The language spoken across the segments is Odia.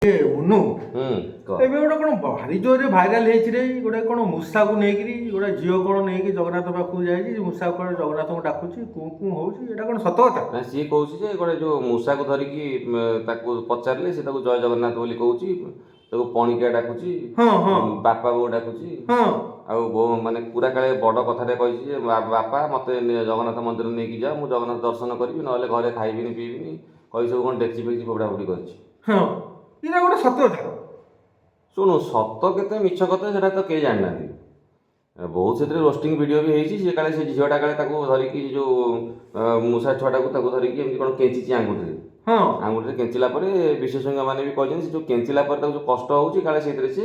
ମୁନୁ କହ। ଏବେ ଗୋଟେ କ'ଣ ଭାରି ଜୋରରେ ଭାଇରାଲ ହେଇଛି ରେ ଗୋଟେ କ'ଣ ମୂଷାକୁ ନେଇକିରି ଗୋଟେ ଝିଅ କ'ଣ ନେଇକି ଜଗନ୍ନାଥ ପାଖକୁ ଯାଇଛି ମୂଷା କ'ଣ ଜଗନ୍ନାଥଙ୍କୁ ଡାକୁଛି କୁଁ କୁଁ ହଉଛି ଏଇଟା କ'ଣ ସତ କଥା? ନା ସିଏ କହୁଛି ଯେ ଗୋଟେ ଯୋଉ ମୂଷାକୁ ଧରିକି ତାକୁ ପଚାରିଲେ ସେ ତାକୁ ଜୟ ଜଗନ୍ନାଥ ବୋଲି କହୁଛି, ତାକୁ ପଣିକିଆ ଡାକୁଛି, ହଁ ହଁ ବାପା ବୋଉ ଡାକୁଛି, ହଁ ଆଉ ବୋଉ ମାନେ ପୁରା କାଳେ ବଡ଼ କଥାଟେ କହିଛି ଯେ ବାପା ମୋତେ ଜଗନ୍ନାଥ ମନ୍ଦିର ନେଇକି ଯା, ମୁଁ ଜଗନ୍ନାଥ ଦର୍ଶନ କରିବି, ନହେଲେ ଘରେ ଖାଇବିନି ପିଇବିନି, କହି ସବୁ କ'ଣ ଡେକ୍ଚି ଫେକ୍ଚି ଫୋପଡ଼ା ଫୋପଡ଼ି କରିଛି। ହଁ ଏଇଟା ଗୋଟେ ସତ କଥା। ଶୁଣୁ ସତ କେତେ ମିଛ କେତେ ସେଟା ତ କେହି ଜାଣିନାହାନ୍ତି। ବହୁତ ସେଥିରେ ରୋଷ୍ଟିଂ ଭିଡ଼ିଓ ବି ହେଇଛି, ସେ କାଳେ ସେ ଝିଅଟା କାଳେ ତାକୁ ଧରିକି ଯେଉଁ ମୂଷା ଛୁଆଟାକୁ ତାକୁ ଧରିକି ଏମିତି କ'ଣ କେଞ୍ଚିଛି ଆଙ୍ଗୁଠିରେ, ହଁ ଆଙ୍ଗୁଠିରେ କେଞ୍ଚିଲା ପରେ ବିଶେଷଜ୍ଞମାନେ ବି କହିଛନ୍ତି ସେ ଯେଉଁ କେଞ୍ଚିଲା ପରେ ତାକୁ ଯେଉଁ କଷ୍ଟ ହେଉଛି କାଳେ ସେଇଥିରେ ସେ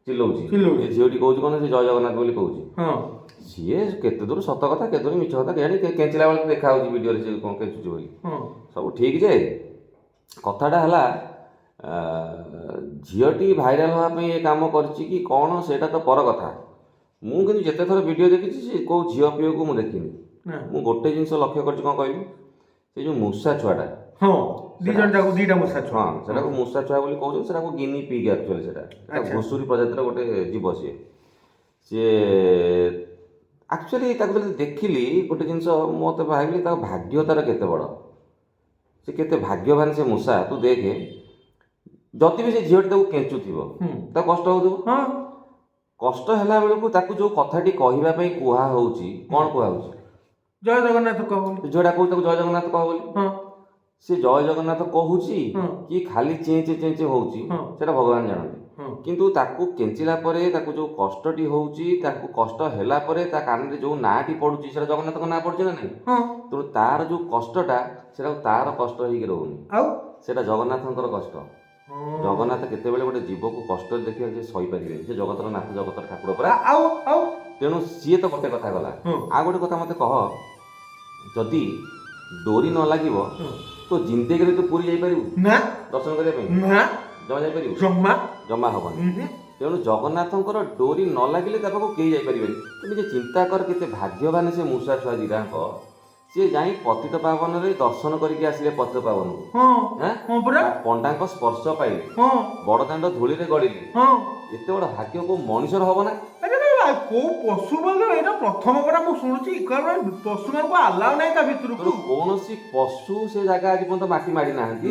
ଚିଲଉଛି। ଏ ଝିଅଟି କହୁଛି କ'ଣ ସେ ଜୟ ଜଗନ୍ନାଥ ବୋଲି କହୁଛି। ହଁ ସିଏ କେତେ ଦୂର ସତ କଥା କେତେ ଦୂର ମିଛ କଥା କେଜାଣି, କେଞ୍ଚିଲା ବେଳେ ଦେଖା ହେଉଛି ଭିଡ଼ିଓରେ ସେ କ'ଣ କେଞ୍ଚୁଛି ବୋଲି। ହଁ ସବୁ ଠିକ୍ ଯେ କଥାଟା ହେଲା ଝିଅଟି ଭାଇରାଲ ହେବା ପାଇଁ ଏ କାମ କରିଛି କି କ'ଣ ସେଇଟା ତ ପର କଥା। ମୁଁ କିନ୍ତୁ ଯେତେ ଥର ଭିଡ଼ିଓ ଦେଖିଛି ସେ କେଉଁ ଝିଅ ପିଅକୁ ମୁଁ ଦେଖିନି। ମୁଁ ଗୋଟେ ଜିନିଷ ଲକ୍ଷ୍ୟ କରିଛି କ'ଣ କହିବି, ସେ ଯେଉଁ ମୂଷା ଛୁଆଟା, ହଁ ଦିଟା ମୂଷା ଛୁଆ, ହଁ ସେଟାକୁ ମୂଷା ଛୁଆ ବୋଲି କହୁଛନ୍ତି, ସେଟାକୁ ଗିନି ପିଗ୍ ଆକ୍ଚୁଆଲି ସେଟା ଘୁଷୁରୀ ପ୍ରଜାତିର ଗୋଟେ ଜୀବ ସିଏ ଆକ୍ଚୁଆଲି ତାକୁ ଯଦି ଦେଖିଲି ଗୋଟେ ଜିନିଷ ମୋତେ ଭାବିଲି ତାର ଭାଗ୍ୟ ତାର କେତେ ବଡ଼, ସେ କେତେ ଭାଗ୍ୟବାନ ସେ ମୂଷା। ତୁ ଦେଖେ ଯଦି ବି ସେ ଝିଅଟି ତାକୁ କେଞ୍ଚୁଥିବ ତାକୁ କଷ୍ଟ ହେଉଥିବ, କଷ୍ଟ ହେଲା ବେଳକୁ ତାକୁ ଯେଉଁ କଥାଟି କହିବା ପାଇଁ କୁହା ହେଉଛି କ'ଣ କୁହା ହେଉଛି, ଜୟ ଜଗନ୍ନାଥ କହ ବୋଲି। ଝିଅଟା କହୁଛି ତାକୁ ଜୟ ଜଗନ୍ନାଥ କହ ବୋଲି। ହଁ ସେ ଜୟ ଜଗନ୍ନାଥ କହୁଛି କି ଖାଲି ଚେଞ୍ଚେ ଚେଞ୍ଚେ ହେଉଛି ସେଇଟା ଭଗବାନ ଜାଣନ୍ତି। କିନ୍ତୁ ତାକୁ କେଞ୍ଚିଲା ପରେ ତାକୁ ଯେଉଁ କଷ୍ଟଟି ହେଉଛି, ତାକୁ କଷ୍ଟ ହେଲା ପରେ ତା କାନରେ ଯେଉଁ ନାଁଟି ପଡ଼ୁଛି ସେଇଟା ଜଗନ୍ନାଥଙ୍କ ନାଁ ପଡ଼ୁଛି ନା ନାହିଁ। ତେଣୁ ତାର ଯେଉଁ କଷ୍ଟଟା ସେଇଟା ତାର କଷ୍ଟ ହେଇକି ରହୁନି, ଆଉ ସେଇଟା ଜଗନ୍ନାଥଙ୍କର କଷ୍ଟ। ଜଗନ୍ନାଥ କେତେବେଳେ ଗୋଟେ ଜୀବକୁ କଷ୍ଟରେ ଦେଖିବା ସେ ସହିପାରିବେନି, ସେ ଜଗତର ନାଥ ଜଗତର ଠାକୁର ପରା। ଆଉ ତେଣୁ ସିଏ ତ ଗୋଟେ କଥା ଗଲା। ଆଉ ଗୋଟେ କଥା ମୋତେ କହ, ଯଦି ଡୋରି ନ ଲାଗିବ ତ ଜିନ୍ଦେଗିରେ ତୁ ପୁରୀ ଯାଇପାରିବୁ ନା ଦର୍ଶନ କରିବା ପାଇଁ? ନା ଜମା ଯାଇପାରିବୁ? ଜମା ହବନି। ତେଣୁ ଜଗନ୍ନାଥଙ୍କର ଡୋରି ନ ଲାଗିଲେ ତା ପାଖକୁ କେହି ଯାଇପାରିବେନି। ତୁ ନିଜେ ଚିନ୍ତା କର କେତେ ଭାଗ୍ୟବାନ ସେ ମୂଷା ଛୁଆ ଦିଟାଙ୍କ, ସିଏ ଯାଇ ପତିତ ପାବନରେ ଦର୍ଶନ କରିକି ଆସିଲେ ପତିତ ପାବନକୁ, ପଣ୍ଡାଙ୍କ ସ୍ପର୍ଶ ପାଇଲେ, ବଡ଼ଦାଣ୍ଡ ଧୂଳିରେ ଗଡ଼ିଲେ। ଏତେ ବଡ଼ ଭାଗ୍ୟ କୋଉ ମଣିଷର ହବ ନା? କୋଉ ପଶୁ ମାନେ ଏଇଟା ପ୍ରଥମ କଥା ମୁଁ ଶୁଣୁଛି, ପଶୁ ମାନଙ୍କୁ ଆଲାଉ ନାହିଁ ତା ଭିତରକୁ। କୌଣସି ପଶୁ ସେ ଜାଗା ଆଜି ପର୍ଯ୍ୟନ୍ତ ମାଟି ମାଡ଼ି ନାହାନ୍ତି।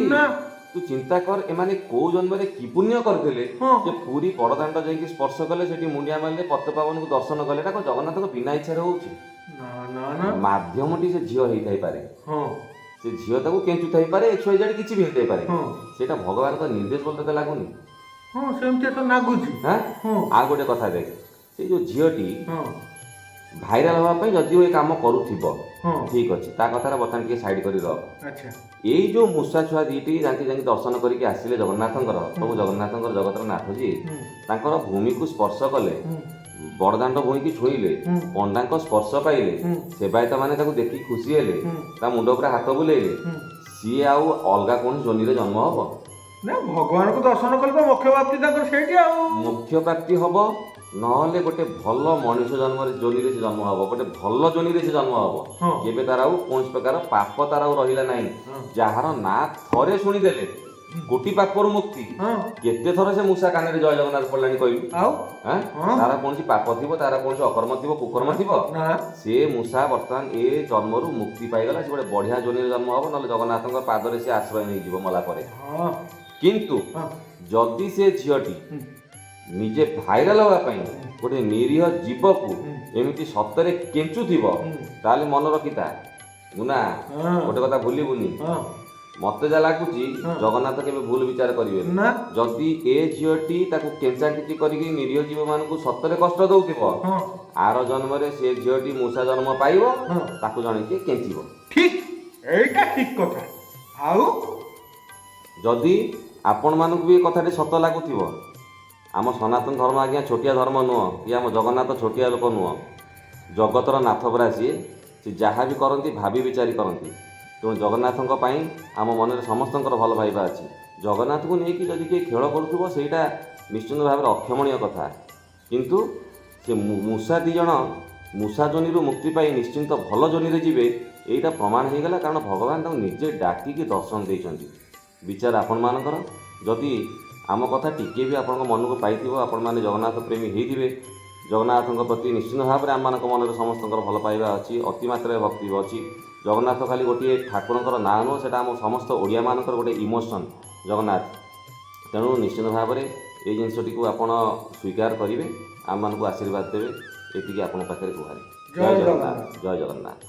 ତୁ ଚିନ୍ତା କର ଏମାନେ କୋଉ ଜନ୍ମରେ କି ପୁଣ୍ୟ କରିଥିଲେ ଯେ ପୁରୀ ବଡ଼ଦାଣ୍ଡ ଯାଇକି ସ୍ପର୍ଶ କଲେ, ସେଠି ମୁଣ୍ଡିଆ ମାରିଲେ, ପତିତ ପାବନକୁ ଦର୍ଶନ କଲେ। ଏଟା କ'ଣ ଜଗନ୍ନାଥଙ୍କ ବିନା ଇଚ୍ଛାରେ ହଉଛି? ମାଧ୍ୟମଟି ସେ ଝିଅ ହେଇଥାଇପାରେ, ସେ ଝିଅ ତାକୁ କେଞ୍ଚୁଥାଇପାରେ, XYZ କିଛି ବି ହେଇଥାଇପାରେ, ସେଇଟା ଭଗବାନଙ୍କ ନିର୍ଦ୍ଦେଶ ବୋଲି ତତେ ଲାଗୁନି? ସେମିତି ତ ଲାଗୁଛି। ଆଉ ଗୋଟେ କଥା ଦେଖ, ସେ ଯେଉଁ ଝିଅଟି ଭାଇରାଲ ହେବା ପାଇଁ ଯଦିଓ ଏ କାମ କରୁଥିବ ଠିକ୍ ଅଛି, ତା କଥାଟା ବର୍ତ୍ତମାନ ଟିକେ ସାଇଡ୍ କରି ରଖ। ଏଇ ଯେଉଁ ମୂଷା ଛୁଆ ଦୁଇଟି ଯାଇକି ଦର୍ଶନ କରିକି ଆସିଲେ ଜଗନ୍ନାଥଙ୍କର, ପ୍ରଭୁ ଜଗନ୍ନାଥଙ୍କର ଜଗତର ନାଥ ଯିଏ, ତାଙ୍କର ଭୂମିକୁ ସ୍ପର୍ଶ କଲେ, ବଡ଼ଦାଣ୍ଡ ଭୂଇଁକି ଛୁଇଁଲେ, ପଣ୍ଡାଙ୍କ ସ୍ପର୍ଶ ପାଇଲେ, ସେବାୟତ ମାନେ ତାକୁ ଦେଖିକି ଖୁସି ହେଲେ, ତା ମୁଣ୍ଡ ଉପରେ ହାତ ବୁଲେଇଲେ, ସିଏ ଆଉ ଅଲଗା କୌଣସି ଯୋନିରେ ଜନ୍ମ ହବ ନା? ଭଗବାନଙ୍କୁ ଦର୍ଶନ କଲେ ତ ମୋକ୍ଷ ପ୍ରାପ୍ତି ତାଙ୍କର ସେଇଠି, ଆଉ ମୋକ୍ଷ ପ୍ରାପ୍ତି ହବ, ନହେଲେ ଗୋଟେ ଭଲ ମଣିଷ ଜନ୍ମରେ ଯୋନିରେ ସେ ଜନ୍ମ ହବ, ଗୋଟେ ଭଲ ଯୋନିରେ ସେ ଜନ୍ମ ହବ। କେବେ ତାର ଆଉ କୌଣସି ପ୍ରକାର ପାପ ତାର ଆଉ ରହିଲା ନାହିଁ। ଯାହାର ନାଁ ଥରେ ଶୁଣିଦେଲେ କୋଟି ପାପରୁ ମୁକ୍ତି। କେତେ ଥର ସେ ମୂଷା କାନରେ ଜୟ ଜଗନ୍ନାଥ ପଡ଼ିଲାଣି କହିଲୁ? ତାର କୌଣସି ପାପ ଥିବ, ତାର କୌଣସି ଅକର୍ମ ଥିବ, କୁକର୍ମ ଥିବ, ସେ ମୂଷା ବର୍ତ୍ତମାନ ଏ ଜନ୍ମରୁ ମୁକ୍ତି ପାଇଗଲା, ସେ ଗୋଟେ ବଢ଼ିଆ ଯୋନିରେ ଜନ୍ମ ହବ, ନହେଲେ ଜଗନ୍ନାଥଙ୍କ ପାଦରେ ସେ ଆଶ୍ରୟ ନେଇଯିବ ମଲା ପରେ। କିନ୍ତୁ ଯଦି ସେ ଝିଅଟି ନିଜେ ଭାଇରାଲ ହେବା ପାଇଁ ଗୋଟେ ନିରୀହ ଜୀବକୁ ଏମିତି ସତରେ କେଞ୍ଚୁଥିବ, ତାହେଲେ ମନେ ରଖିଥା ମୁନା, ଗୋଟେ କଥା ଭୁଲିବୁନି। ମତେ ଯାହା ଲାଗୁଛି ଜଗନ୍ନାଥ କେବେ ଭୁଲ ବିଚାର କରିବେନି। ଯଦି ଏ ଝିଅଟି ତାକୁ କେଞ୍ଚାକେଞ୍ଚି କରିକି ନିରୀହ ଜୀବମାନଙ୍କୁ ସତରେ କଷ୍ଟ ଦଉଥିବ, ଆର ଜନ୍ମରେ ସେ ଝିଅଟି ମୂଷା ଜନ୍ମ ପାଇବ, ତାକୁ ଜଣେ କିଏ କେଞ୍ଚିବ। ଠିକ୍, ଏଇଟା ଠିକ୍ କଥା। ଆଉ ଯଦି ଆପଣମାନଙ୍କୁ ବି ଏ କଥାଟି ସତ ଲାଗୁଥିବ, ଆମ ସନାତନ ଧର୍ମ ଆଜ୍ଞା ଛୋଟିଆ ଧର୍ମ ନୁହଁ, କି ଆମ ଜଗନ୍ନାଥ ଛୋଟିଆ ଲୋକ ନୁହଁ, ଜଗତର ନାଥ ପରା ସିଏ। ସେ ଯାହା ବି କରନ୍ତି ଭାବି ବିଚାରି କରନ୍ତି। ତେଣୁ ଜଗନ୍ନାଥଙ୍କ ପାଇଁ ଆମ ମନରେ ସମସ୍ତଙ୍କର ଭଲ ପାଇବା ଅଛି। ଜଗନ୍ନାଥଙ୍କୁ ନେଇକି ଯଦି କିଏ ଖେଳ କରୁଥିବ ସେଇଟା ନିଶ୍ଚିନ୍ତ ଭାବରେ ଅକ୍ଷମଣୀୟ କଥା। କିନ୍ତୁ ସେ ମୂଷା ଦୁଇ ଜଣ ମୂଷା ଯୋନିରୁ ମୁକ୍ତି ପାଇ ନିଶ୍ଚିନ୍ତ ଭଲ ଯୋନିରେ ଯିବେ, ଏଇଟା ପ୍ରମାଣ ହେଇଗଲା। କାରଣ ଭଗବାନ ତାଙ୍କୁ ନିଜେ ଡାକିକି ଦର୍ଶନ ଦେଇଛନ୍ତି। ବିଚାର ଆପଣମାନଙ୍କର। ଯଦି ଆମ କଥା ଟିକିଏ ବି ଆପଣଙ୍କ ମନକୁ ପାଇଥିବ, ଆପଣମାନେ ଜଗନ୍ନାଥ ପ୍ରେମୀ ହେଇଥିବେ, ଜଗନ୍ନାଥଙ୍କ ପ୍ରତି ନିଶ୍ଚିନ୍ତ ଭାବରେ ଆମମାନଙ୍କ ମନରେ ସମସ୍ତଙ୍କର ଭଲ ପାଇବା ଅଛି, ଅତିମାତ୍ରାରେ ଭକ୍ତି ଅଛି। ଜଗନ୍ନାଥ ଖାଲି ଗୋଟିଏ ଠାକୁରଙ୍କର ନାଁ ନୁହଁ, ସେଇଟା ଆମ ସମସ୍ତ ଓଡ଼ିଆମାନଙ୍କର ଗୋଟେ ଇମୋସନ୍ ଜଗନ୍ନାଥ। ତେଣୁ ନିଶ୍ଚିନ୍ତ ଭାବରେ ଏଇ ଜିନିଷଟିକୁ ଆପଣ ସ୍ୱୀକାର କରିବେ, ଆମମାନଙ୍କୁ ଆଶୀର୍ବାଦ ଦେବେ, ଏତିକି ଆପଣଙ୍କ ପାଖରେ ଗୁହାରି। ଜୟ ଜଗନ୍ନାଥ, ଜୟ ଜଗନ୍ନାଥ।